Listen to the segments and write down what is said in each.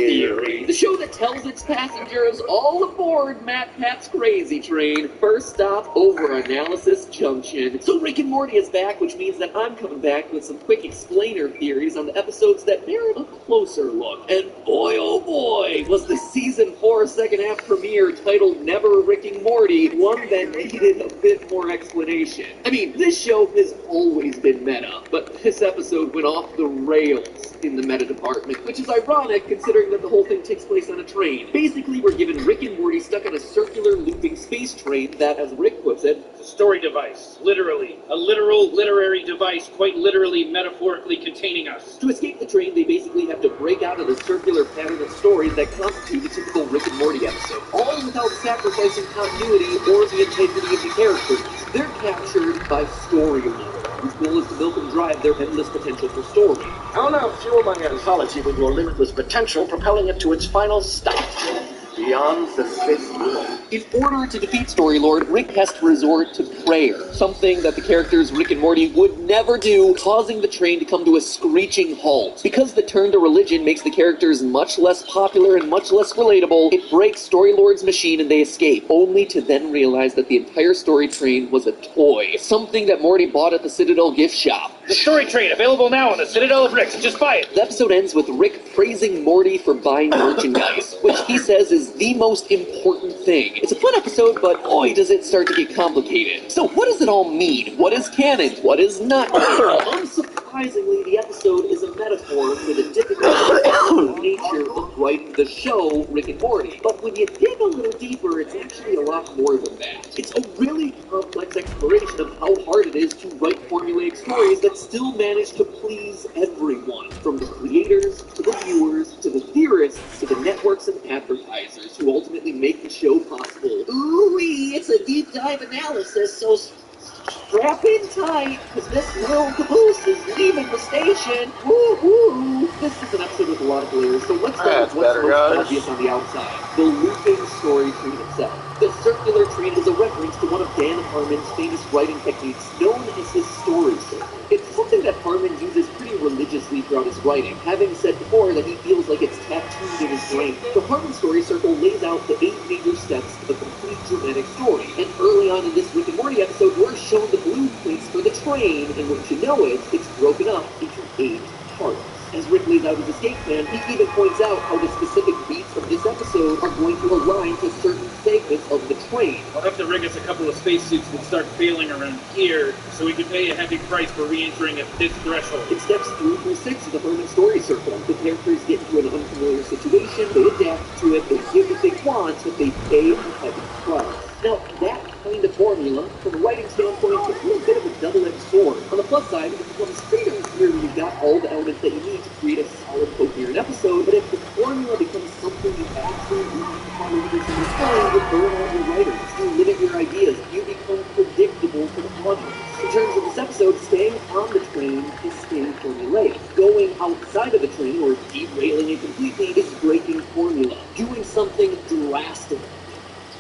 Theory, the show that tells its passengers all aboard Matt Pat's crazy train. First stop, over-analysis junction. So Rick and Morty is back, which means that I'm coming back with some quick explainer theories on the episodes that merit a closer look. And boy, oh boy, was the season 4 second half premiere titled Never Ricking Morty one that needed a bit more explanation. I mean, this show has always been meta, but this episode went off the rails in the meta department, which is ironic considering that the whole thing takes place on a train. Basically, we're given Rick and Morty stuck on a circular looping space train that, as Rick puts it, it's a story device. Literally. A literal literary device, quite literally, metaphorically containing us. To escape the train, they basically have to break out of the circular pattern of stories that constitute a typical Rick and Morty episode, all without sacrificing continuity or the integrity of the characters. They're captured by story lore, whose goal is to milk and drive their endless potential for story. I'll now fuel my anthology with your limitless potential, propelling it to its final stop. Beyond the fifth wall. In order to defeat Storylord, Rick has to resort to prayer, something that the characters Rick and Morty would never do, causing the train to come to a screeching halt. Because the turn to religion makes the characters much less popular and much less relatable, it breaks Storylord's machine and they escape, only to then realize that the entire story train was a toy, something that Morty bought at the Citadel gift shop. The story train, available now on the Citadel of Rick, so just buy it. The episode ends with Rick praising Morty for buying merchandise, which he says is the most important thing. It's a fun episode, but boy does it start to get complicated. So what does it all mean? What is canon? What is not canon? Unsurprisingly, the episode is a metaphor for the difficult nature of writing the show Rick and Morty. But when you dig a little deeper, it's actually a lot more than that. It's a really complex exploration of how hard it is to write formulaic stories that still manage to please everyone, from the creators, to the viewers, to the theorists, to the networks and advertisers who ultimately make the show possible. Ooh-wee, it's a deep dive analysis, so strap in tight, because this little caboose is leaving the station. Woo-hoo! This is an episode with a lot of layers, so let's start with what's most obvious on the outside. The looping story train itself. The circular train is a reference to one of Dan Harmon's famous writing techniques known as his story circle. It's something that Harmon uses pretty religiously throughout his writing, having said before that he feels like it's tattooed in his brain. The Harmon story circle lays out the 8 major steps of a complete dramatic story, and early on in this Rick and Morty episode, we're shown the blueprints for the train, and once you know it, it's broken up into 8 parts. As Rick lays out his escape plan, he even points out how the specific beats of this episode are going to align to certain segments of the train. I'll have to rig us a couple of spacesuits that start failing around here, so we can pay a heavy price for re-entering at this threshold. In steps 3 through 6 of the Herman story circle, the characters get into an unfamiliar situation, they adapt to it, they get what they want, but they pay a heavy price. Now, that kind of formula, from a writing standpoint, is a little bit of a double-edged sword. On the plus side, it becomes fairly clear when you've got all the elements that you need to create a solid, coherent episode, but if the formula becomes something you absolutely have to follow every single time, you burn out your writers, you limit your ideas, you become predictable to the audience. In terms of this episode, staying on the train is staying formulaic. Going outside of the train, or derailing it completely, is breaking formula, doing something drastic.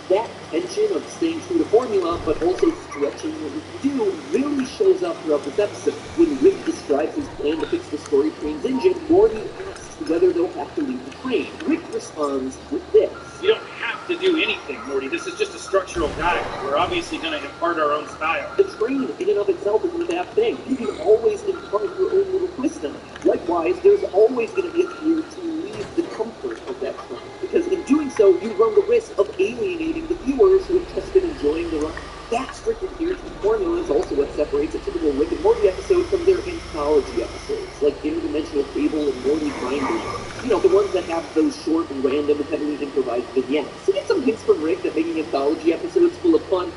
That tension of staying true to formula, but also stretching what we can do, really shows up throughout this episode. When Rick describes his plan to fix the story train's engine, Morty asks whether they'll have to leave the train. Rick responds with this. You don't have to do anything, Morty. This is just a structural guide. We're obviously going to impart our own style. The train, in and of itself, isn't a bad thing. You can always impart your own little twist on it. Likewise, there's always going to be a fear to leave the comfort of that train, because in doing so, you run the risk of alienating the viewers who have just been enjoying the ride. That strict adherence to formula is also what separates a typical Rick and Morty episode from their anthology episodes, like Interdimensional Cable and Morty Mind Readers. You know, the ones that have those short, random, heavily improvised vignettes. So get some hints from Rick that making anthology episodes full of fun,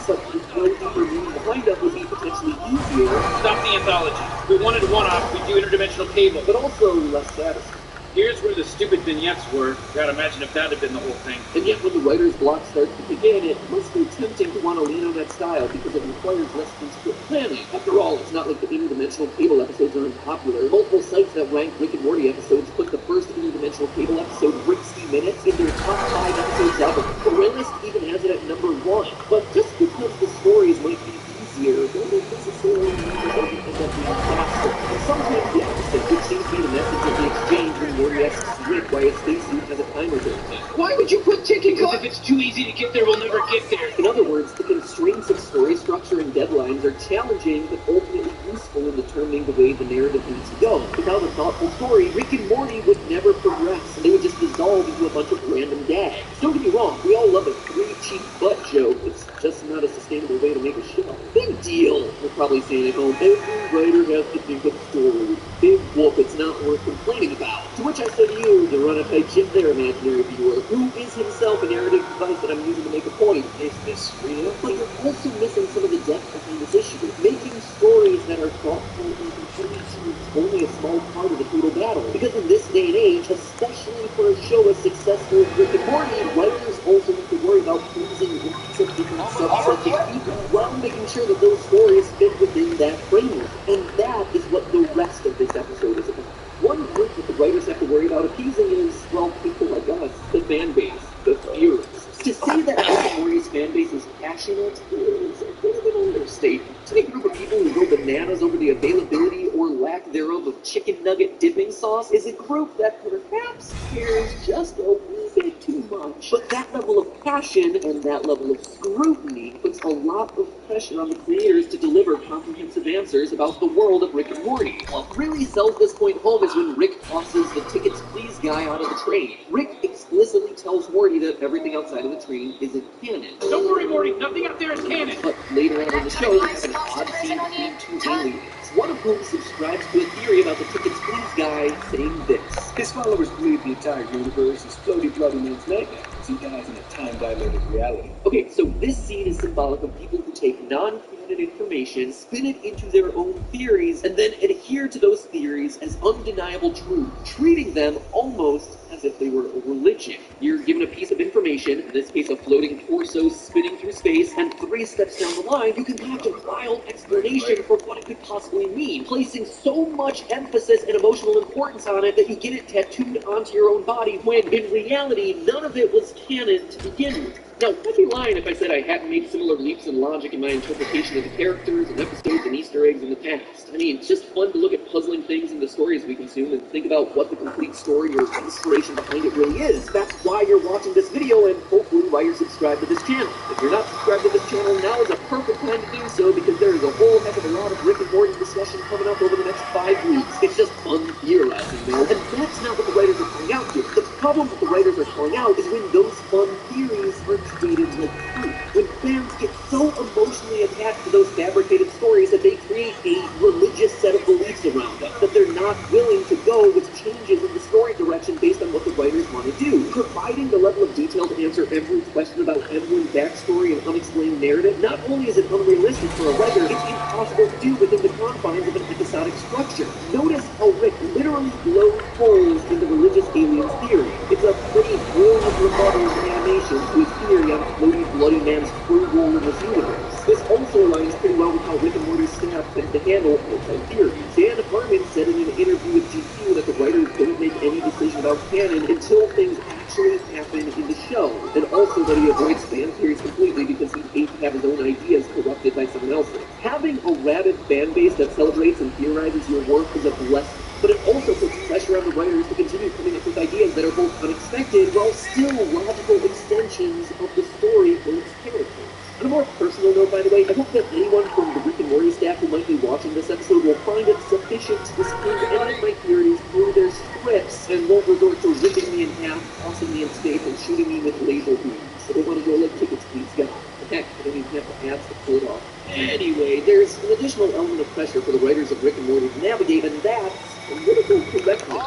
such with no deeper meaning behind them, would be potentially easier. Stop the anthology. We wanted one-off, we do Interdimensional Cable. But also less satisfying. Here's where the stupid vignettes were. Gotta imagine if that had been the whole thing. And yet when the writer's block starts to kick in, it must be tempting to want to lean on that style because it requires less than script planning. After all, it's not like the Interdimensional Cable episodes are unpopular. Multiple sites that rank Rick and Morty episodes put the first Interdimensional Cable episode, 60 Minutes, in their top 5 episodes ever. The list even has it at number 1. But just because the stories might be easier, don't necessarily mean that they end up being faster. And sometimes the opposite, which seems to be the message of the exchange when Morty asks asks Rick why his spacesuit has a timer built in. Why would you put ticking Because clock? if it's too easy to get there, we'll never get there. In other words, the constraints of story structure and deadlines are challenging but ultimately useful in determining the way the narrative needs to go. Without a thoughtful story, Rick and Morty would never progress, and they would just dissolve into a bunch of random gags. Don't get me wrong, we all love a free, cheap butt joke. It's just not a sustainable way to make a show. Big deal, you're probably saying at home. Every writer has to think of story. Big whoop, it's not worth complaining about. To which I say to you, to run a tight ship there, imaginary viewer, who is himself a narrative device that I'm using to make a point. Is this real? But you're also missing some of the depth behind this issue. Making stories that are thoughtful and complete is only a small part of the total battle. Because in this day and age, especially for a show as successful as Rick and Morty, writers also have to worry about pleasing lots of different subsets of people while making sure that those stories fit within that framework. And that is what the rest of this episode is about. One group that the writers have to worry about appeasing is, well, people like us, the fan base, the theorists. To say that Rick and Morty's fan base is passionate is a bit of an understatement. To a group of people who go bananas over the availability or lack thereof of chicken nugget dipping sauce is a group that perhaps cares just a wee bit too much. But that level of passion and that level of scrutiny puts a lot of pressure on the creators to deliver comprehensive answers about the world of Rick and Morty. What really sells this point home is when Rick tosses the tickets please guy out of the train. Rick explicitly tells Morty that everything outside of the train isn't canon. Don't worry, Morty. Nothing out there is canon. But later on in the show, we have an odd scene between two aliens, one of whom subscribes to a theory about the tickets please guy saying this. His followers believe the entire universe is floaty bloody man's nightmare. He dies in a time-dilated reality. Okay, so this scene is symbolic of people who take non-canon information, spin it into their own theories, and then adhere to those theories as undeniable truth, treating them almost as if they were a religion. You're given a piece of information, in this case a floating torso spinning through space, and 3 steps down the line, you can have a wild explanation for what it could possibly mean, placing so much emphasis and emotional importance on it that you get it tattooed onto your own body, when in reality, none of it was canon to begin with. Now, I'd be lying if I said I hadn't made similar leaps in logic in my interpretation of the characters and episodes and Easter eggs in the past. I mean, it's just fun to look at puzzling things in the stories we consume and think about what the complete story or inspiration behind it really is. That's why you're watching this video, and hopefully why you're subscribed to this channel. If you're not subscribed to this channel, now is a perfect time to do so, because there is a whole heck of a lot of Rick and Morty discussion coming up over the next 5 weeks. It's just fun theorizing there, and that's not what the writers are calling out here. The problem that the writers are calling out is when those fun theories are treated like truth. When fans get so emotionally attached to those fabricated stories that they create a religious set of beliefs around them, that they're not willing to go with changes in the story direction based on what the writers want to do. Providing the level of detail to answer every question about every backstory and unexplained narrative, not only is it unrealistic for a writer, it's impossible to do within the confines of an episodic structure. Notice how Rick literally blows holes in the religious aliens theory. It's a pretty brilliant rebuttal in animation to his theory on floaty bloody man's free role in this universe. This also aligns pretty well with how Rick and Morty's staff tend to handle outside theories. Dan Harmon said in an interview with GQ that the writers don't make any decision about canon until things actually happen in the show, and also that he avoids fan theories completely because he hates to have his own ideas corrupted by someone else's. Having a rabid fan base that celebrates and theorizes your work is a blessing, but it also puts pressure on the writers to continue coming up with ideas that are both unexpected while still logical extensions of the story for its characters. On a more personal note, by the way, I hope that anyone from the Rick and Morty staff who might be watching this episode will find it sufficient to disprove any of my theories through their scripts and won't resort to ripping me in half, tossing me in space, and shooting me with laser beams. I don't want to go like tickets, please, God. Heck, I don't even have the ads to pull it off. Anyway, there's an additional element of pressure for the writers of Rick and Morty to navigate, and that's political correctness.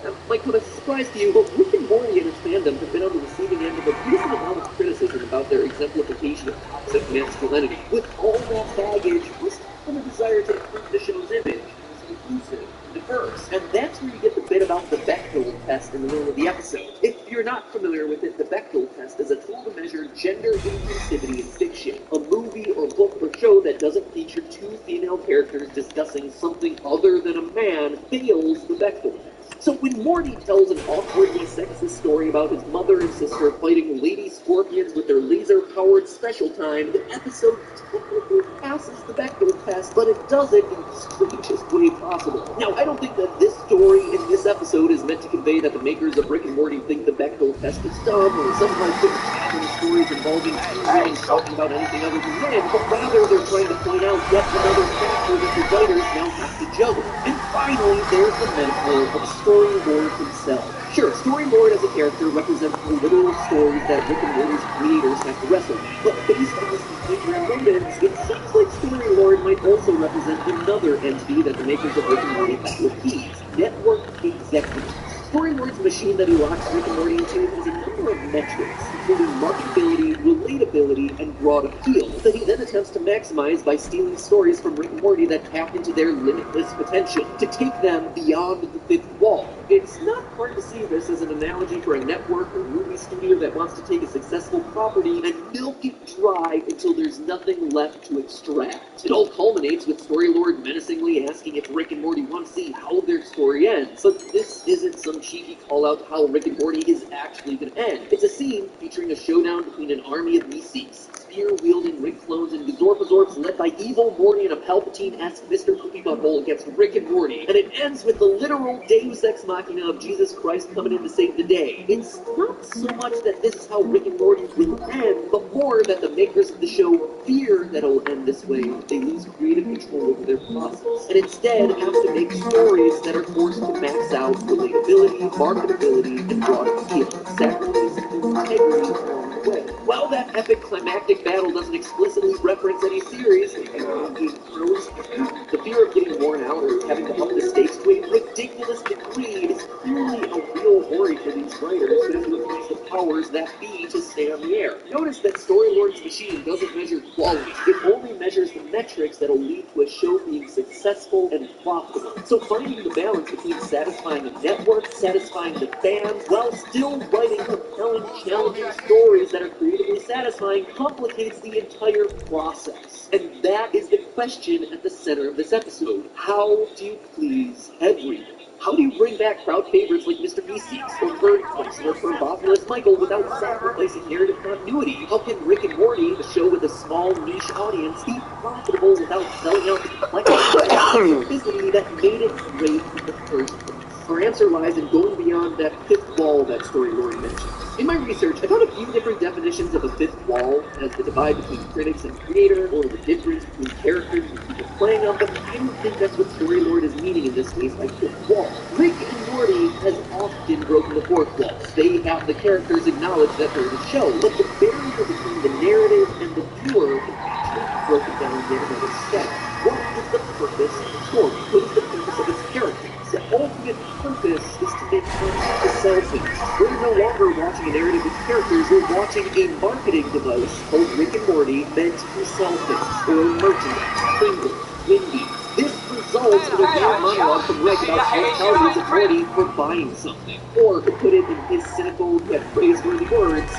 That might come as a surprise to you, but Rick and Morty and its fandom have been on the receiving end of a decent amount of criticism about their exemplification of toxic masculinity. With all that baggage, we're still on a desire to improve the show's image as inclusive and diverse. And that's where you get the bit about the Bechdel test in the middle of the episode. If you're not familiar with it, the Bechdel test is a tool to measure gender inclusivity in fiction. A movie or book or show that doesn't feature 2 female characters discussing something other than a man fails the Bechdel test. So when Morty tells an awkwardly sexist story about his mother and sister fighting lady scorpions with their laser-powered special time, the episode technically passes the Bechdel test, but it does it in the strangest way possible. Now, I don't think that this story in this episode is meant to convey that the makers of Rick and Morty think the Bechdel test is dumb, or somehow couldn't fathom stories involving two women talking about anything other than men, but rather they're trying to point out yet another factor that the writers now have to juggle. And finally, there's the metaphor of Storylord himself. Sure, Storylord as a character represents the literal stories that Rick and Morty's creators have to wrestle with, but based on this behavior and motives, it seems like Storylord might also represent another entity that the makers of Rick and Morty have to appease: network executives. Storylord's machine that he locks Rick and Morty into has a number of metrics, including marketability, relatability, and broad appeal, that he then attempts to maximize by stealing stories from Rick and Morty that tap into their limitless potential, to take them beyond the fifth wall. It's not hard to see this as an analogy for a network or movie studio that wants to take a successful property and milk it dry until there's nothing left to extract. It all culminates with Storylord menacingly asking if Rick and Morty want to see how their story ends, but this isn't some cheeky call-out to how Rick and Morty is actually going to end. It's a scene featuring a showdown between an army of Meeseeks, spear-wielding Rick clones and Gazorpazorps led by evil Morty and a Palpatine-esque Mr. Cookie Butthole against Rick and Morty, and it ends with the literal Deus Ex Machina of Jesus Christ coming in to save the day. It's not so much that this is how Rick and Morty will end, but more that the makers of the show fear that it'll end this way if they lose creative control over their process, and instead have to make stories that are forced to max out relatability, marketability, and broad appeal, sacrificing integrity along the way. While that epic climactic battle doesn't explicitly reference any series, the fear of getting worn out or having to up the stakes to a ridiculous degree is clearly a real worry for these writers who have to use the powers that be to stay on the air. Notice that Storylord's machine doesn't measure quality. It only measures the metrics that'll lead to a show being successful and profitable. So finding the balance between satisfying a network, satisfying the fans, while still writing compelling, challenging stories that are creatively satisfying complicates the entire process. And that is the question at the center of this episode. How do you please everyone? How do you bring back crowd favorites like Mr. Meeseeks, or Bird Clicks, or Perbophilus Michael without sacrificing narrative continuity? How can Rick and Morty, the show with a small niche audience, be profitable without selling out the complexity and specificity that made it great in the first place? Our answer lies in going beyond that fifth wall that Storylord mentioned. In my research, I found a few different definitions of a fifth wall as the divide between critics and creator, or the difference between characters and people playing them, but I don't think that's what Storylord is meaning in this case by fifth wall. Rick and Morty has often broken the fourth wall. They have the characters acknowledge that they're the show, but the barrier between the narrative and the viewer can actually be broken down yet another step. What is the purpose of the story? What is the purpose of its characters? The ultimate purpose is to make money, to sell things. We're no longer watching a narrative with characters, we're watching a marketing device called Rick and Morty meant to sell things, or merchandise, Pringles, Wendy's. This results in a weird monologue from Rick about how calories of Morty for buying something. Or, to put it in his cynical yet praiseworthy words,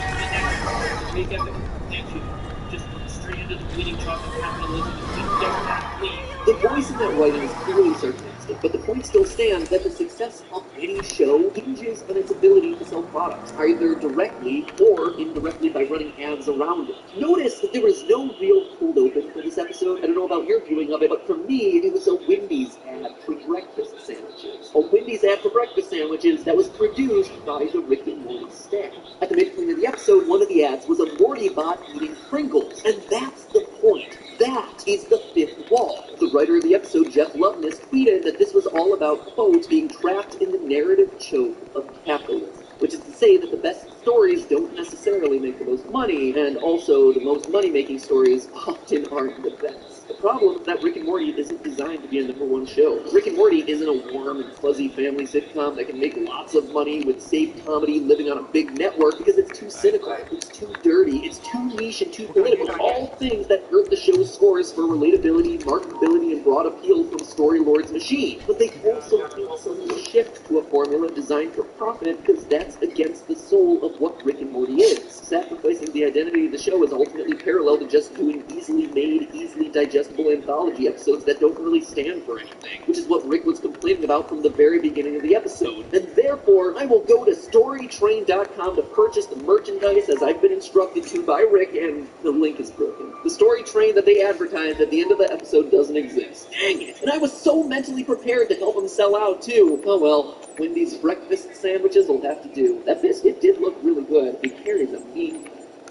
Make epic. Thank you. Just straight into the bleeding chocolate capitalism and just don't that, please. the voice in that writing is clearly sarcastic, but the point still stands that the success of any show hinges on its ability to sell products, either directly or indirectly by running ads around it. Notice that there was no real cold open for this episode. I don't know about your viewing of it, but for me, it was a Wendy's ad for breakfast sandwiches. A Wendy's ad for breakfast sandwiches that was produced by the Rick and Morty staff. At the midpoint of the episode, one of the ads was a Morty bot eating Pringles, and that's the point. That is the fifth wall. The writer of the episode, Jeff Loveness, tweeted that this was all about, quote, being trapped in the narrative choke of capitalism, which is to say that the best stories don't necessarily make the most money, and also the most money-making stories often aren't the best. The problem is that Rick and Morty isn't designed to be a #1 show. Rick and Morty isn't a warm and fuzzy family sitcom that can make lots of money with safe comedy living on a big network because it's too cynical, it's too dirty, it's too niche and too political. All things that hurt the show's scores for relatability, marketability, and broad appeal from Storylord's machine. But they also can't suddenly shift to a formula designed for profit because that's against the soul of what Rick and Morty is. Sacrificing the identity of the show is ultimately parallel to just doing easily made, easily digestible digestible anthology episodes that don't really stand for anything, which is what Rick was complaining about from the very beginning of the episode. And therefore, I will go to StoryTrain.com to purchase the merchandise as I've been instructed to by Rick, and the link is broken. The Story Train that they advertised at the end of the episode doesn't exist. Dang it! And I was so mentally prepared to help them sell out, too. Oh well, Wendy's breakfast sandwiches will have to do. That biscuit did look really good. It carries a meat.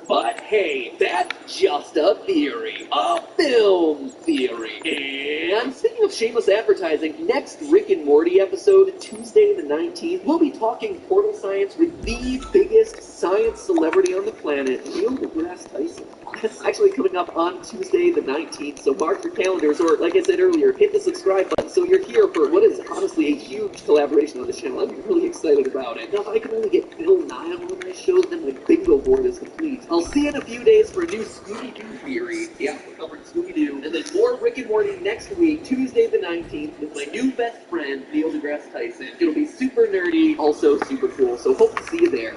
But hey, that's just a theory. A film theory. And speaking of shameless advertising, next Rick and Morty episode, Tuesday the 19th, we'll be talking portal science with the biggest science celebrity on the planet, Neil deGrasse Tyson. That's actually coming up on Tuesday the 19th, so mark your calendars, or like I said earlier, hit the subscribe button so you're here for what is honestly a huge collaboration on the channel. I'm really excited about it. Now, if I can only get Bill Nye on my show, then my bingo board is complete. I'll see you in a few days for a new Scooby-Doo theory. Yeah, we're covering Scooby-Doo. And then more Rick and Morty next week, Tuesday the 19th, with my new best friend, Neil deGrasse Tyson. It'll be super nerdy, also super cool, so hope to see you there.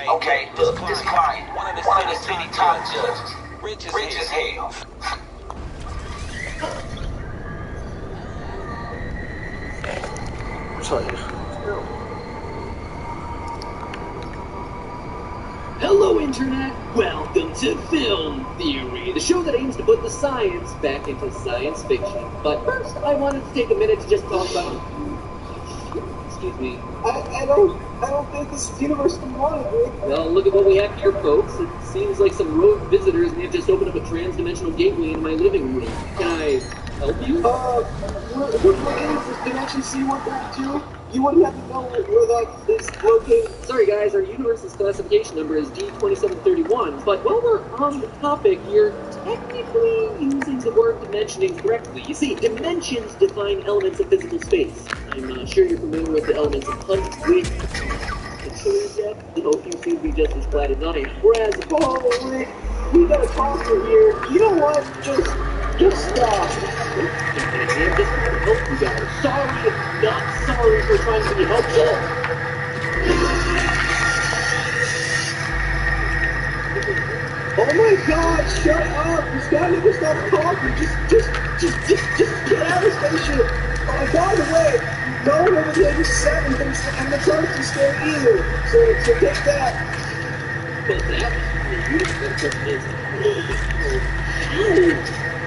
Okay, this client, one of the city top judges, rich as hell. Hello, Internet! Welcome to Film Theory, the show that aims to put the science back into science fiction. But first, I wanted to take a minute to just talk about... Excuse me. I don't think this universe can want it, Rick. Well, look at what we have here, folks. It seems like some rogue visitors may have just opened up a trans-dimensional gateway in my living room. Can I help you? We're looking at this dimension C-132. You wouldn't have to know where that is located. Sorry guys, our universe's classification number is D2731, but while we're on the topic, you're technically using the word dimension incorrectly. You see, dimensions define elements of physical space. I'm sure you're familiar with the elements of height, width, and depth, though you seem to be just as glad as I am. Whereas, Oh, Rick, we got a talker here. You know what? Just stop. I'm just trying to help you guys. Sorry, not sorry for trying to be helpful. Oh my God! Shut up! This guy never stopped talking. Just get out of the spaceship. Oh, by the way, no one over the age of 7 thinks that I'm the person stay either. So take that. But that is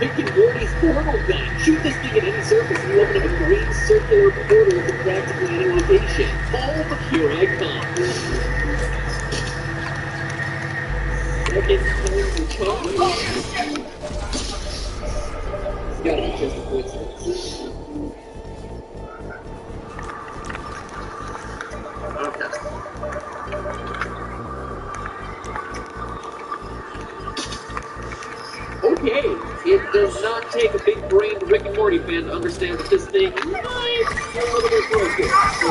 Rick and Morty's portal gun. Shoot this thing at any surface and you open up a green circular portal to practically any location. Oh, but here I come. Second time to charge. It's gotta be just a coincidence. Okay, it does not take a big-brained Rick and Morty fan to understand that this thing might be a little bit broken. So,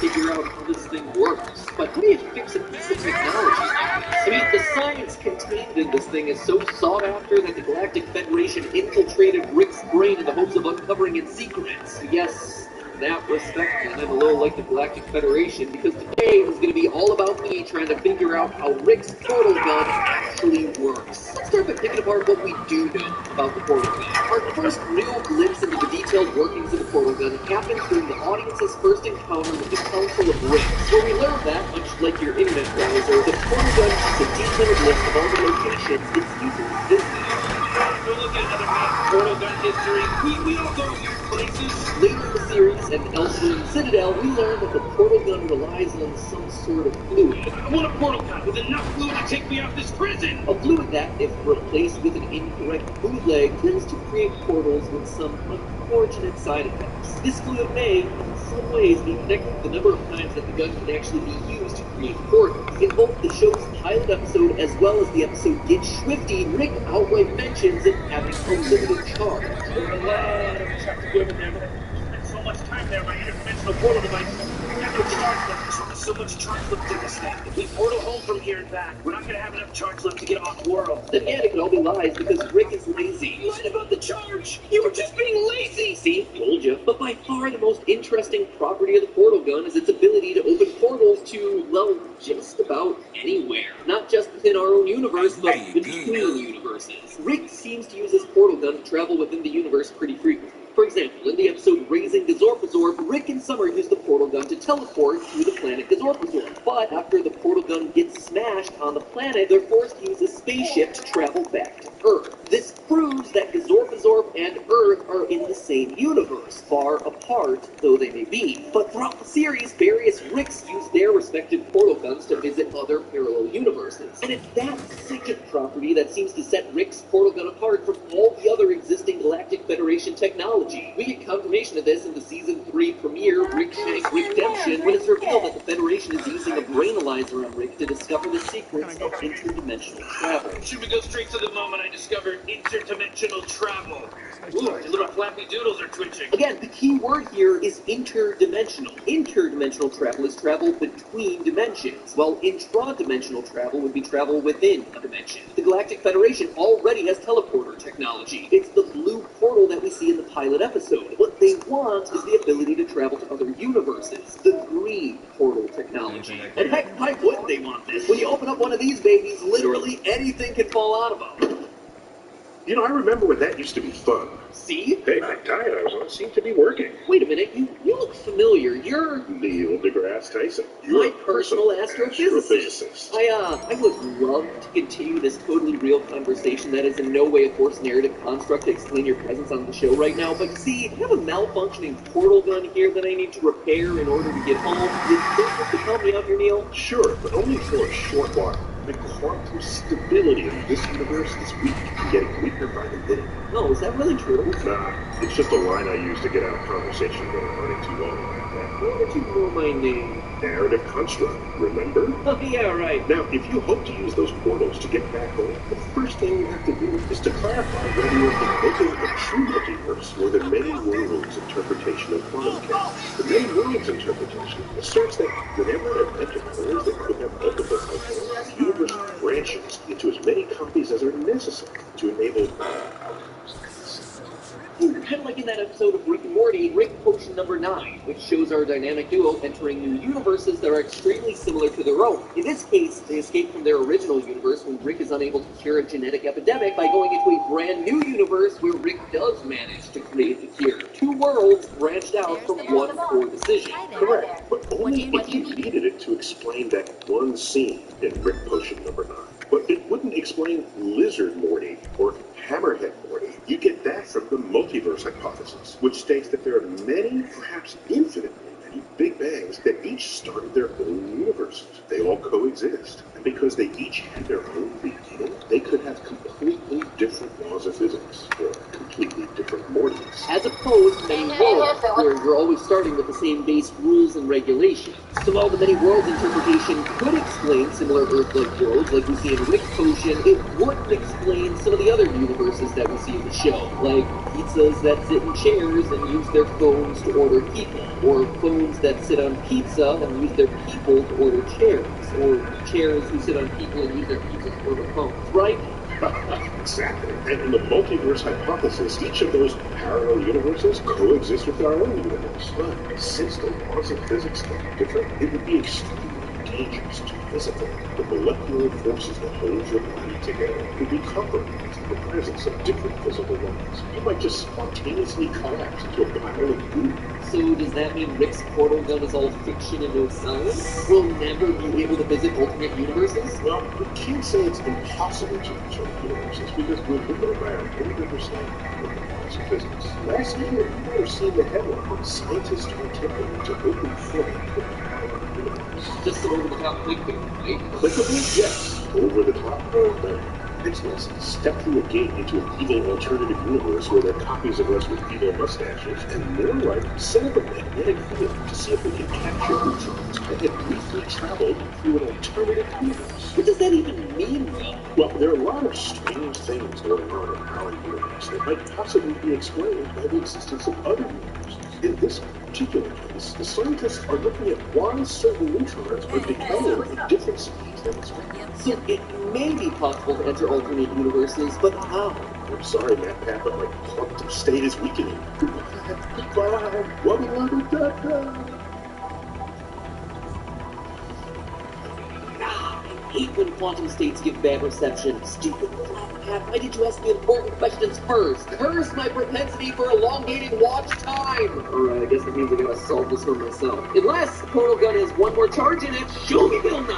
figure out how this thing works. But how do you fix a piece of technology like this? I mean, the science contained in this thing is so sought after that the Galactic Federation infiltrated Rick's brain in the hopes of uncovering its secrets. Yes. In that respect, and I'm a little like the Galactic Federation, because today is going to be all about me trying to figure out how Rick's portal gun actually works. Let's start by picking apart what we do know about the portal gun. Our first real glimpse into the detailed workings of the portal gun happened during the audience's first encounter with the Council of Ricks, where we learned that, much like your internet browser, the portal gun keeps a detailed list of all the locations its users visit. We'll look at another map, portal gun history. We all go these places. Later in the series, and elsewhere in Citadel, we learn that the portal gun relies on some sort of fluid. I want a portal gun with enough fluid to take me off this prison. A fluid that, if replaced with an incorrect bootleg, tends to create portals with some unfortunate side effects. This fluid may, in some ways, be connected to the number of times that the gun can actually be used to create portals. In both the show's pilot episode as well as the episode Get Swifty, Rick outright mentions it having a limited charge. There are a lot of chapter equipment there, but so much time there, my interdimensional portal device. We got no charge left. There's only so much charge left in this thing. If we portal home from here and back, we're not gonna have enough charge left to get off world. Then again, it could all be lies because Rick is lazy. You lied about the charge! You were just being lazy! See, told you. But by far the most interesting property of the portal gun is its ability to open portals to, well, just about anywhere. Not just within our own universe, but between universes. Rick seems to use his portal gun to travel within the universe pretty frequently. For example, in the episode Raising Gazorpazorb, Rick and Summer use the portal gun to teleport to the planet Gazorpazorb. But after the portal gun gets smashed on the planet, they're forced to use a spaceship to travel back to Earth. This proves that Gazorpazorb and Earth are in the same universe, far apart though they may be. But throughout the series, various Ricks use their respective portal guns to visit other parallel universes. And it's that second property that seems to set Rick's portal gun apart from all the other existing Galactic Federation technology. We get confirmation of this in the Season 3 premiere, Rick Shank Redemption, when it's revealed that the Federation is using a brainalyzer on Rick to discover the secrets of interdimensional travel. Should we go straight to the moment I discovered interdimensional travel? Ooh, your little flappy doodles are twitching. Again, the key word here is interdimensional. Interdimensional travel is travel between dimensions, while intradimensional travel would be travel within a dimension. The Galactic Federation already has teleporter technology. It's the blue portal that we see in the pilot episode. What they want is the ability to travel to other universes, the green portal technology. And heck, why wouldn't they want this? When you open up one of these babies, literally anything can fall out of them. You know, I remember when that used to be fun. See? Hey, that diet I was on seemed to be working. Wait a minute, you look familiar. You're Neil deGrasse Tyson. my personal astrophysicist. I would love to continue this totally real conversation that is in no way a forced narrative construct to explain your presence on the show right now, but see, I have a malfunctioning portal gun here that I need to repair in order to get home. You think you could help me out here, Neil? Sure, but only for a short while. The quantum stability of this universe is weak and getting weaker by the minute. No, is that really true? Nah, it's just a line I use to get out of conversation when I'm running too long like that. How did you know my name? Narrative construct, remember? Oh, yeah, right. Now, if you hope to use those portals to get back home, the first thing you have to do is to clarify whether you're invoking the true multiverse or the many worlds interpretation of quantum mechanics. The many worlds interpretation asserts that whenever an event occurs that could have multiple outcomes, the universe branches into as many copies as are necessary to enable outcomes. Kind of like in that episode of Rick and Morty, Rick Potion number 9, which shows our dynamic duo entering new universes that are extremely similar to their own. In this case, they escape from their original universe when Rick is unable to cure a genetic epidemic by going into a brand new universe where Rick does manage to create the cure. Two worlds branched out from one poor decision. Correct, but only if you needed it to explain that one scene in Rick Potion number 9. But it wouldn't explain Lizard Morty or Hammerhead Morty. You get that from the multiverse hypothesis, which states that there are many, perhaps infinitely many, Big Bangs that each started their own universes. They all coexist. And because they each had their own beginning, they could have completely different laws of physics, or completely different Mortys. As opposed to many worlds, where you're always starting with the same base rules and regulations. So while the many worlds interpretation could explain similar Earth-like worlds like we see in Rick Potion, it wouldn't explain some of the other universes that we see in the show, like pizzas that sit in chairs and use their phones to order people, or phones that sit on pizza and use their people to order chairs, or chairs who sit on people and use their pizza to order phones, right? Exactly. And in the multiverse hypothesis, each of those parallel universes coexist with our own universe. But since the laws of physics are different, it would be extremely dangerous to visit them. The molecular forces that hold your body together would be compromised in the presence of different physical laws. You might just spontaneously collapse into a pile of goo. So does that mean Rick's portal gun is all fiction and no science? We'll never be able to visit alternate universes? Well, we can't say it's impossible to reach other universes because we're limited by our own understanding of the laws of physics. Last year, you might have seen the headline, scientists are attempting to open flame to the parallel universe. Just an over-the-top clickbait, right? Clickable? Yes. Over the top? No. X-Men step through a gate into an evil alternative universe where they're copies of us with evil mustaches, and more like set up a magnetic field to see if we can capture neutrons, and had briefly traveled through an alternative universe. What does that even mean, though? Well, there are a lot of strange things going on in our universe that might possibly be explained by the existence of other universes. In this particular case, the scientists are looking at why certain neutrons are decaying at different speeds than expected. So it may be possible to enter alternate universes, but how? I'm sorry, Matt Pat, but my quantum state is weakening. Goodbye. I hate when quantum states give bad reception. Stupid Flat Pat, why did you ask me important questions first? Curse my propensity for elongating watch time! Alright, I guess that means I gotta solve this for myself. Unless the portal gun has one more charge in it, show me Bill 9!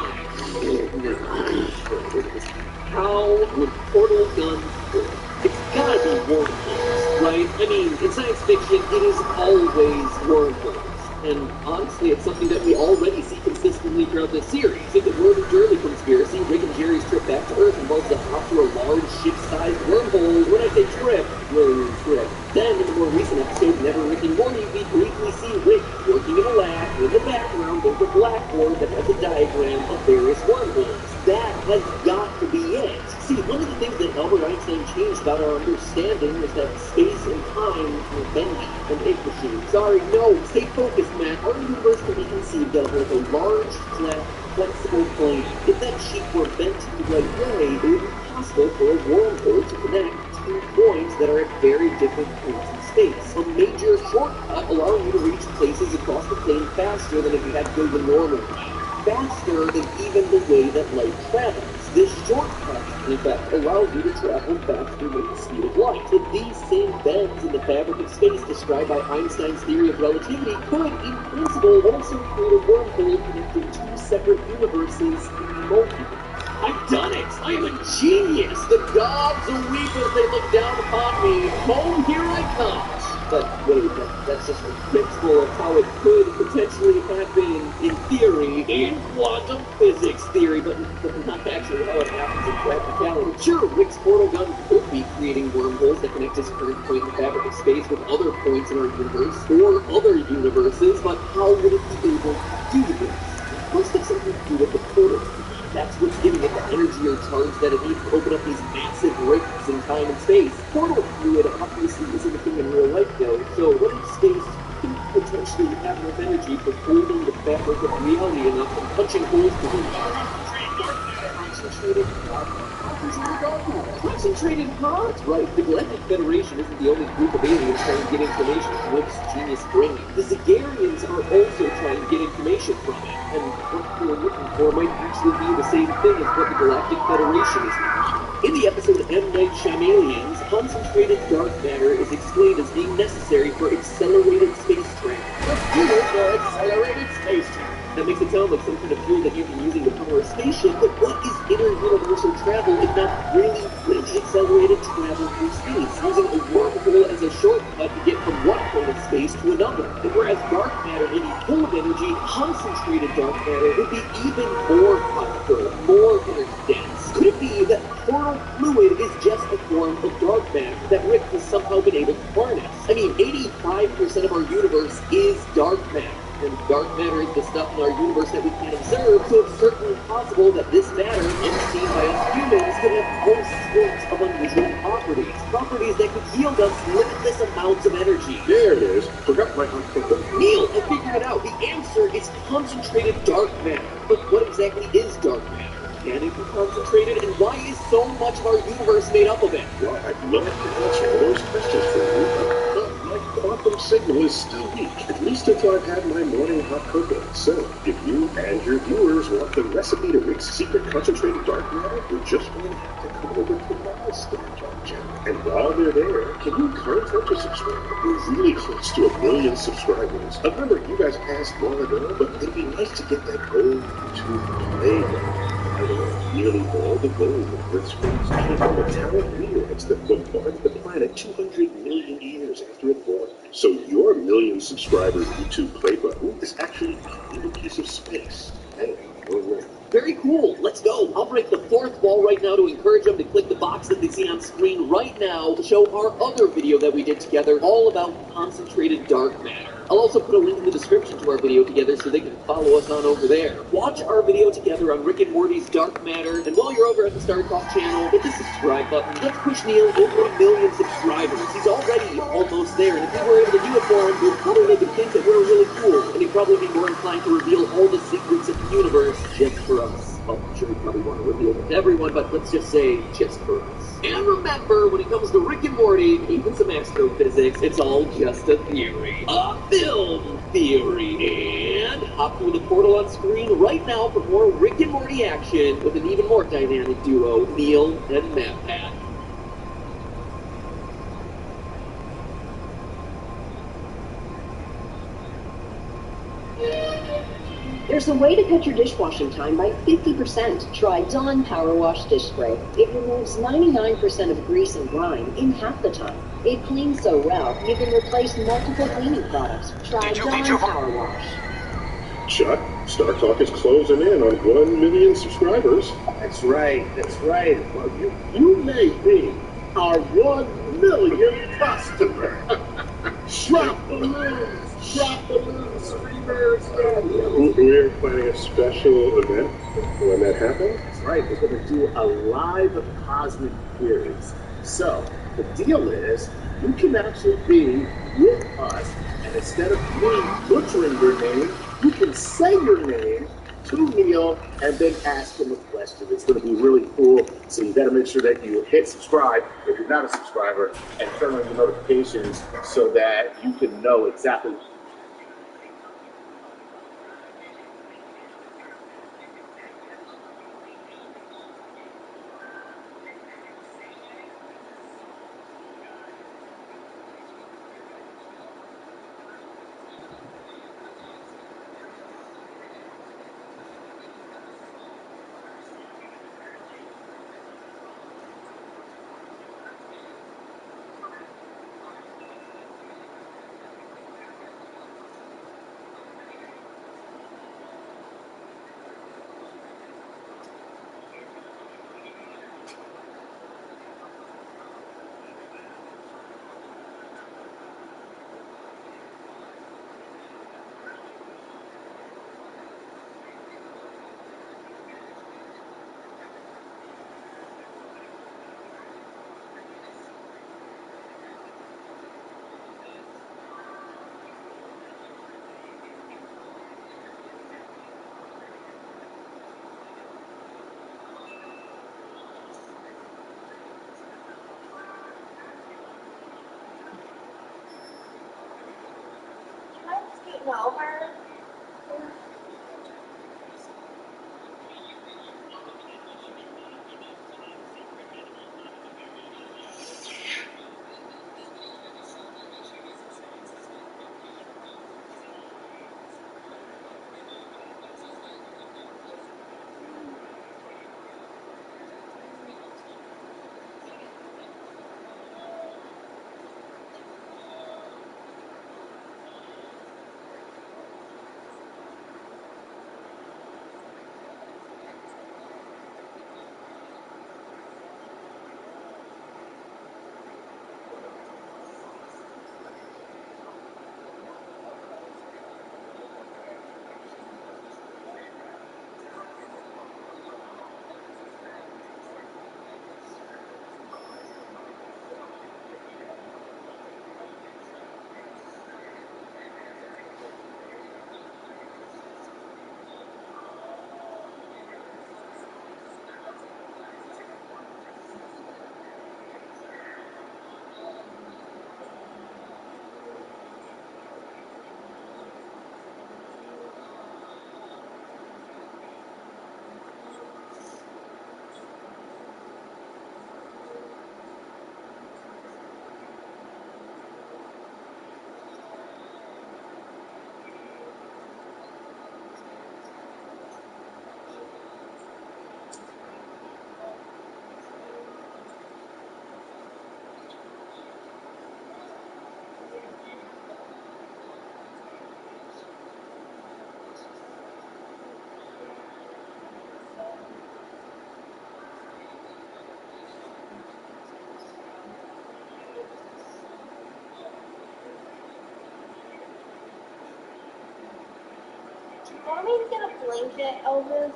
How would portal guns work? It's gotta be wormholes, right? I mean, in science fiction, it is always wormholes. And honestly, it's something that we already see consistently throughout this series. In the Word of Early conspiracy, Rick and Jerry's trip back to Earth involves a hop through a large ship-sized wormhole. When I say trip, really mean trip. Then, in the more recent episode, Never Rick and Morty, we briefly see Rick working in a lab. In the background, there's a blackboard that has a diagram of various wormholes. That has got to be it. See, one of the things that Albert Einstein changed about our understanding was that space and time were bendy and ink machine. Sorry, no, stay focused, Matt. Our universe can be conceived of like a large, flat, flexible plane. If that sheet were bent the right way, it would be possible for a wormhole to connect two points that are at very different points in space. A major shortcut allowing you to reach places across the plane faster than if you had to go the normal way. Faster than even the way that light travels. This shortcut, in fact, allows you to travel faster than the speed of light. So these same bends in the fabric of space described by Einstein's theory of relativity could, in principle, also create a wormhole connecting two separate universes in the multiverse. I've done it! I am a genius! The gods weep as they look down upon me. Home, here I come! But wait, that's just a principle of how it could potentially happen in theory, in quantum physics theory, but not actually how it happens in practicality. Sure, Rick's portal gun could be creating wormholes that connect his current point in the fabric of space with other points in our universe, or other universes, but how would it be able to do this? It must have something to do with the portal. That's what's giving it the energy or charge that it needs to open up these massive breaks in time and space. Portal fluid obviously isn't a thing in real life though, so what if space could potentially have enough energy for holding the fabric of reality enough and punching holes through it? Concentrated heart? Right, the Galactic Federation isn't the only group of aliens trying to get information from Rick's genius brain. The Zagarians are also trying to get information from it, and what they're looking for might actually be the same thing as what the Galactic Federation is looking for. In the episode M. Night Shyamalan's, concentrated dark matter is explained as being necessary for accelerated space travel. Let's do it for accelerated space travel. That makes it sound like some kind of fuel that you'd be using to power a spaceship, but what is interuniversal travel if not really accelerated travel through space, using a wormhole as a shortcut to get from one point of space to another? And whereas dark matter may be full of energy, concentrated dark matter would be even more powerful, more energy dense. Could it be that portal fluid is just a form of dark matter that Rick has somehow been able to harness? I mean, 85% of our universe is dark matter. And dark matter is the stuff in our universe that we can't observe, so it's certainly possible that this matter, unseen by us humans, could have all sorts of unusual properties that could yield us limitless amounts of energy. There it is. Forgot my uncle. Neil, I figured it out. The answer is concentrated dark matter. But what exactly is dark matter? Can it be concentrated, and why is so much of our universe made up of it? Well, I'd love to answer those questions for you, but my quantum signal is still weak, at least until I've had my morning hot cocoa. So, if you and your viewers want the recipe to Rick's secret concentrated dark matter, you're just going to have to come over to my Star channel. And while they're there, can you contact a subscriber? We're really close to 1 million subscribers. I remember you guys asked long ago, but it'd be nice to get that gold YouTube play. By the way, nearly all the gold in Earth's rings came from metallic meteorites that bombarded the planet 200 million years after it formed. So your 1 million subscriber YouTube play button is actually a little piece of space. Hey, go away. Very cool. cool. Let's go. I'll break the fourth wall right now to encourage them to click the box that they see on screen right now to show our other video that we did together all about concentrated dark matter. I'll also put a link in the description to our video together so they can follow us on over there. Watch our video together on Rick and Morty's Dark Matter, and while you're over at the StarCross channel, hit the subscribe button. Let's push Neil over 1 million subscribers. He's already almost there, and if we were able to do it for him, we'd probably make him think that we're really cool, and he'd probably be more inclined to reveal all the secrets of the universe just for us. Well, I'm sure he'd probably want to reveal them to everyone, but let's just say just for us. And remember, when it comes to Rick and Morty, even some astrophysics, it's all just a theory. A film theory. And hop through the portal on screen right now for more Rick and Morty action with an even more dynamic duo, Neil and MatPat. There's a way to cut your dishwashing time by 50%. Try Dawn Power Wash Dish Spray. It removes 99% of grease and grime in half the time. It cleans so well, you can replace multiple cleaning products. Try Dawn Power Wash. Chuck, Star Talk is closing in on 1 million subscribers. That's right, that's right. Well, you may be our 1 millionth customer. Drop the balloons, streamers. We're planning a special event when that happens. That's right, we're going to do a live cosmic queries. So, the deal is, you can actually be with us, and instead of me butchering your name, you can say your name to Neil and then ask him a question. It's going to be really cool. So you got to make sure that you hit subscribe if you're not a subscriber and turn on your notifications so that you can know exactly. Over. Want me to get a blanket, Elvis?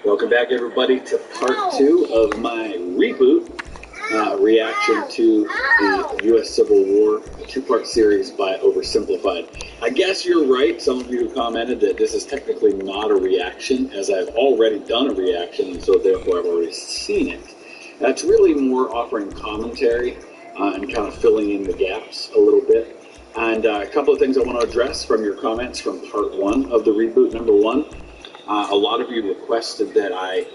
Welcome back, everybody, to part 2 of my reboot reaction to the U.S. Civil War, a 2-part series by Oversimplified. I guess you're right, some of you commented that this is technically not a reaction, as I've already done a reaction, and so therefore I've already seen it. That's really more offering commentary and kind of filling in the gaps a little bit. And a couple of things I want to address from your comments from part 1 of the reboot. Number 1, a lot of you requested that I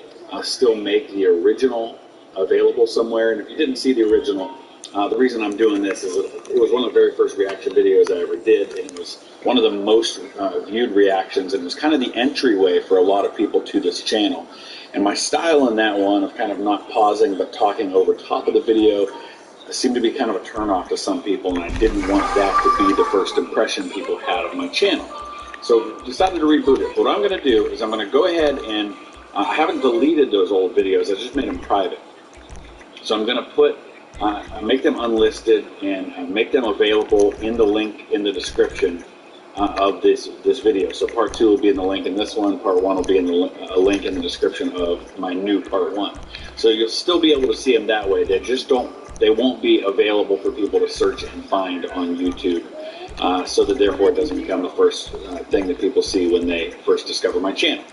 still make the original available somewhere, and if you didn't see the original, the reason I'm doing this is it was one of the very first reaction videos I ever did, and it was one of the most viewed reactions, and it was kind of the entryway for a lot of people to this channel. And my style in that one of kind of not pausing but talking over top of the video seemed to be kind of a turnoff to some people, and I didn't want that to be the first impression people had of my channel. So decided to reboot it. What I'm going to do is I'm going to go ahead and I haven't deleted those old videos. I just made them private. So I'm going to put make them unlisted and make them available in the link in the description of this video. So part 2 will be in the link in this one. Part 1 will be in a link in the description of my new part 1. So you'll still be able to see them that way. They won't be available for people to search and find on YouTube. So that therefore it doesn't become the first thing that people see when they first discover my channel.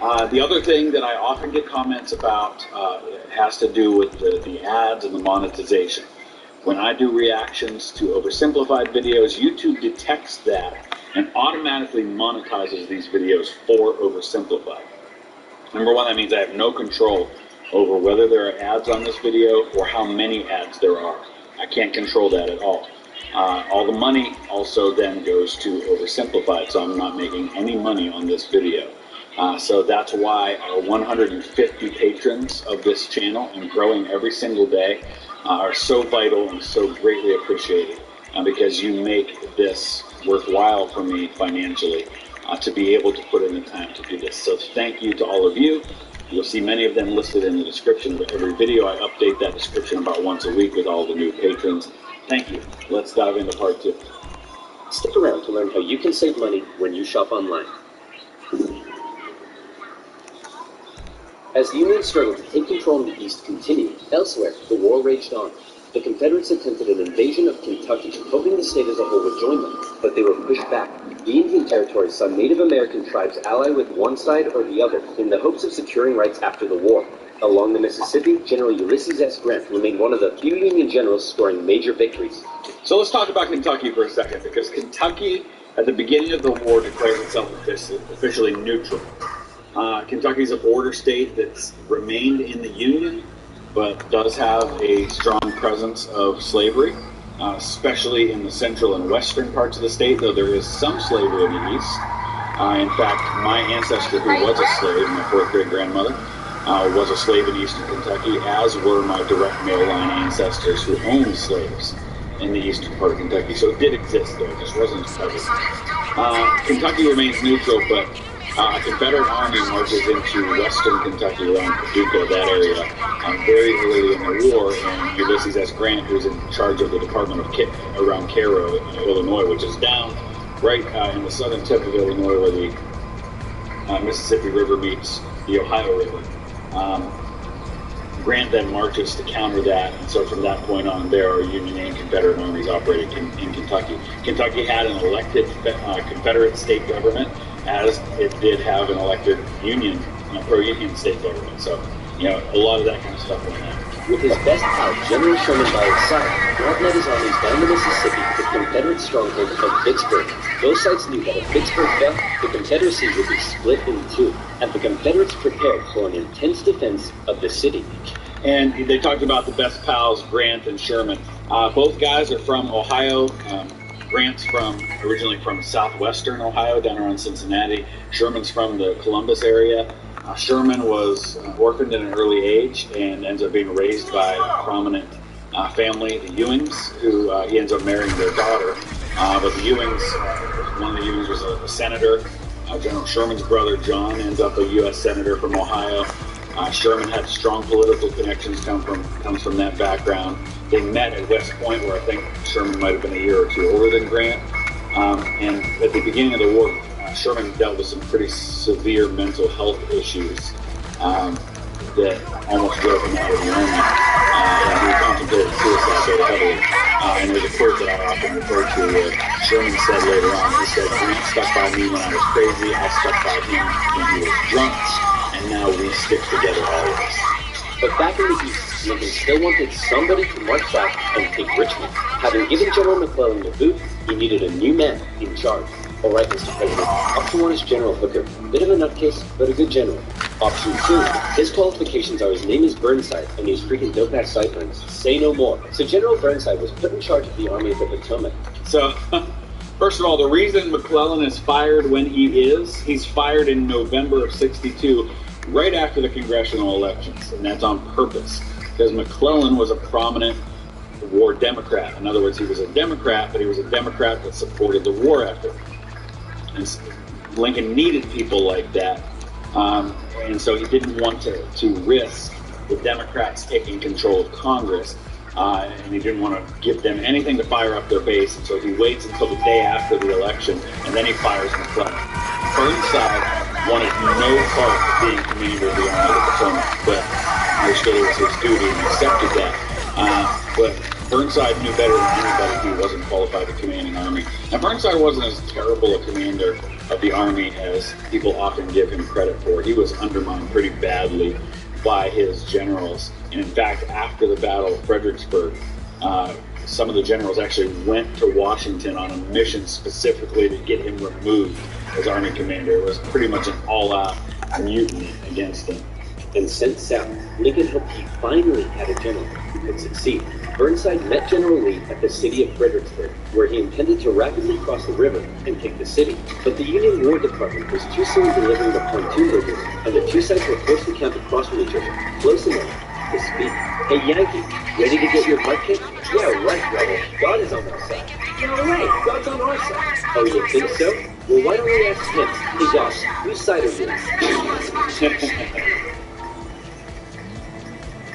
The other thing that I often get comments about has to do with the ads and the monetization. When I do reactions to oversimplified videos, YouTube detects that and automatically monetizes these videos for oversimplified. Number one, that means I have no control over whether there are ads on this video or how many ads there are. I can't control that at all. All the money also then goes to oversimplified, so I'm not making any money on this video. So that's why our 150 patrons of this channel, and growing every single day, are so vital and so greatly appreciated, because you make this worthwhile for me financially to be able to put in the time to do this. So thank you to all of you. You'll see many of them listed in the description of every video. I update that description about once a week with all the new patrons. Thank you. Let's dive into part 2. Stick around to learn how you can save money when you shop online. As the Union struggle to take control in the East continued, elsewhere, the war raged on. The Confederates attempted an invasion of Kentucky, hoping the state as a whole would join them, but they were pushed back. The Indian Territory saw Native American tribes ally with one side or the other in the hopes of securing rights after the war. Along the Mississippi, General Ulysses S. Grant remained one of the few Union generals scoring major victories. So let's talk about Kentucky for a second, because Kentucky, at the beginning of the war, declared itself officially neutral. Kentucky is a border state that's remained in the Union, but does have a strong presence of slavery, especially in the central and western parts of the state, though there is some slavery in the east. In fact, my ancestor, who was a slave, my fourth great grandmother, was a slave in eastern Kentucky, as were my direct male line ancestors who owned slaves in the eastern part of Kentucky. So it did exist, though, it just wasn't as present. Kentucky remains neutral, but a Confederate army marches into western Kentucky around Paducah, that area, very early in the war, and Ulysses S. Grant, who's in charge of the Department of around Cairo, Illinois, which is down right in the southern tip of Illinois where the Mississippi River meets the Ohio River. Grant then marches to counter that, and so from that point on, there are Union and Confederate armies operating in Kentucky. Kentucky had an elected Confederate state government, as it did have an elected Union, pro-Union state government. So, a lot of that kind of stuff went on. With his best pal, General Sherman by his side, Grant led his armies down the Mississippi to the Confederate stronghold of Vicksburg. Both sides knew that if Vicksburg fell, the Confederacy would be split in two, and the Confederates prepared for an intense defense of the city. And they talked about the best pals, Grant and Sherman. Both guys are from Ohio. Grant's originally from southwestern Ohio, down around Cincinnati. Sherman's from the Columbus area. Sherman was orphaned at an early age and ends up being raised by a prominent family, the Ewings, who he ends up marrying their daughter. But the Ewings, one of the Ewings was a senator. General Sherman's brother, John, ends up a U.S. senator from Ohio. Sherman had strong political connections, comes from that background. They met at West Point, where I think Sherman might have been a year or two older than Grant. And at the beginning of the war, Sherman dealt with some pretty severe mental health issues that almost drove him out of the army. And he contemplated suicide very heavily. And there's a quote that I often refer to where Sherman said later on, he said, "Grant stuck by me when I was crazy, I stuck by him when he was drunk, and now we stick together always." But back in the East, Lincoln still wanted somebody to march back and take Richmond. Having given General McClellan the boot, he needed a new man in charge. All right, Mr. President, option 1 is General Hooker. Bit of a nutcase, but a good general. Option 2, his qualifications are his name is Burnside, and he's freaking dope-ass sightlines. Say no more. So General Burnside was put in charge of the Army of the Potomac. So, first of all, the reason McClellan is fired when he's fired in November of '62, right after the congressional elections, and that's on purpose, because McClellan was a prominent war Democrat. In other words, he was a Democrat, but he was a Democrat that supported the war effort. And Lincoln needed people like that, and so he didn't want to risk the Democrats taking control of Congress, and he didn't want to give them anything to fire up their base, and so he waits until the day after the election, and then he fires McClellan. Burnside wanted no part of being commander of the Army of the Potomac, but understood it was his duty and accepted that. But Burnside knew better than anybody he wasn't qualified to command an army. Now, Burnside wasn't as terrible a commander of the Army as people often give him credit for. He was undermined pretty badly by his generals. And in fact, after the Battle of Fredericksburg, some of the generals actually went to Washington on a mission specifically to get him removed as Army commander. It was pretty much an all-out mutiny against him. And sent south, Lincoln hoped he finally had a general who could succeed. Burnside met General Lee at the city of Fredericksburg, where he intended to rapidly cross the river and take the city. But the Union War Department was too slow in delivering the pontoon bridges, and the two sides were forced to camp across from each other, close enough to speak. Hey, Yankee, ready to get your butt kicked? Yeah, right, Rebel. God is on our side. Yeah, right, God's on our side. Oh, you think so? Well, why don't we ask him? Hey, Josh, whose side are you?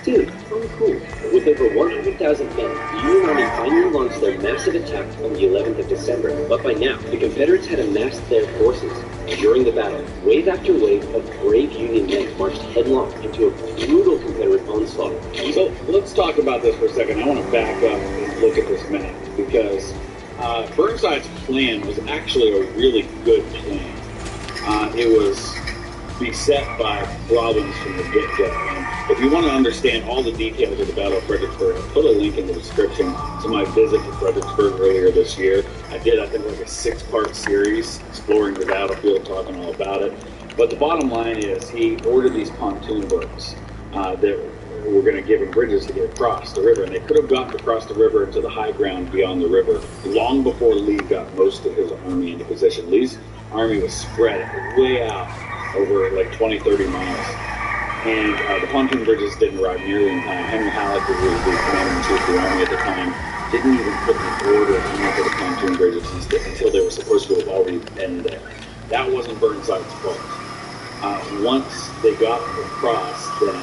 Dude, totally cool. With over 100,000 men, the Union Army finally launched their massive attack on the 11th of December. But by now, the Confederates had amassed their forces. During the battle, wave after wave of brave Union men marched headlong into a brutal Confederate onslaught. So let's talk about this for a second. I want to back up and look at this map because Burnside's plan was actually a really good plan. It was beset by problems from the get-go. And if you want to understand all the details of the Battle of Fredericksburg, I'll put a link in the description to my visit to Fredericksburg earlier this year. I did, I think, like a 6-part series exploring the battlefield, talking all about it. But the bottom line is he ordered these pontoon boats that were going to give him bridges to get across the river. And they could have gotten across the river to the high ground beyond the river long before Lee got most of his army into position. Lee's army was spread way out over like 20, 30 miles. And the pontoon bridges didn't arrive nearly in time. Henry Halleck, who was the commander-in-chief of the army at the time, didn't even put the order in for the pontoon bridges until they were supposed to have already been there. That wasn't Burnside's fault. Once they got across, then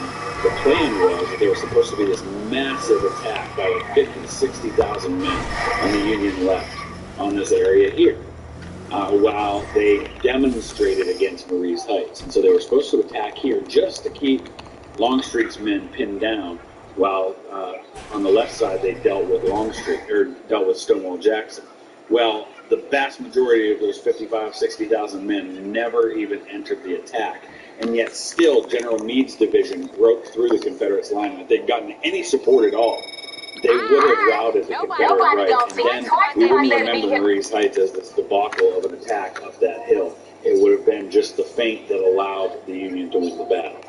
the plan was that there was supposed to be this massive attack by like 50 to 60,000 men on the Union left on this area here. While they demonstrated against Marie's Heights. And so they were supposed to attack here just to keep Longstreet's men pinned down, while on the left side they dealt with Stonewall Jackson. Well, the vast majority of those 55, 60,000 men never even entered the attack. And yet still General Meade's division broke through the Confederates' line. And if they'd gotten any support at all, they would have routed the Confederate right, and then we wouldn't remember Marie's Heights as this debacle of an attack up that hill. It would have been just the feint that allowed the Union to win the battle.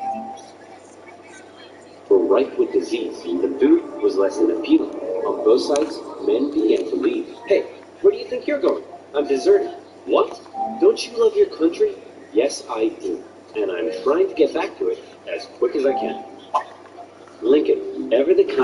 For rife with disease, the food was less than appealing. On both sides, men began to leave. Hey, where do you think you're going? I'm deserted. What? Don't you love your country? Yes, I do. And I'm trying to get back to it as quick as I can. Lincoln, ever the kind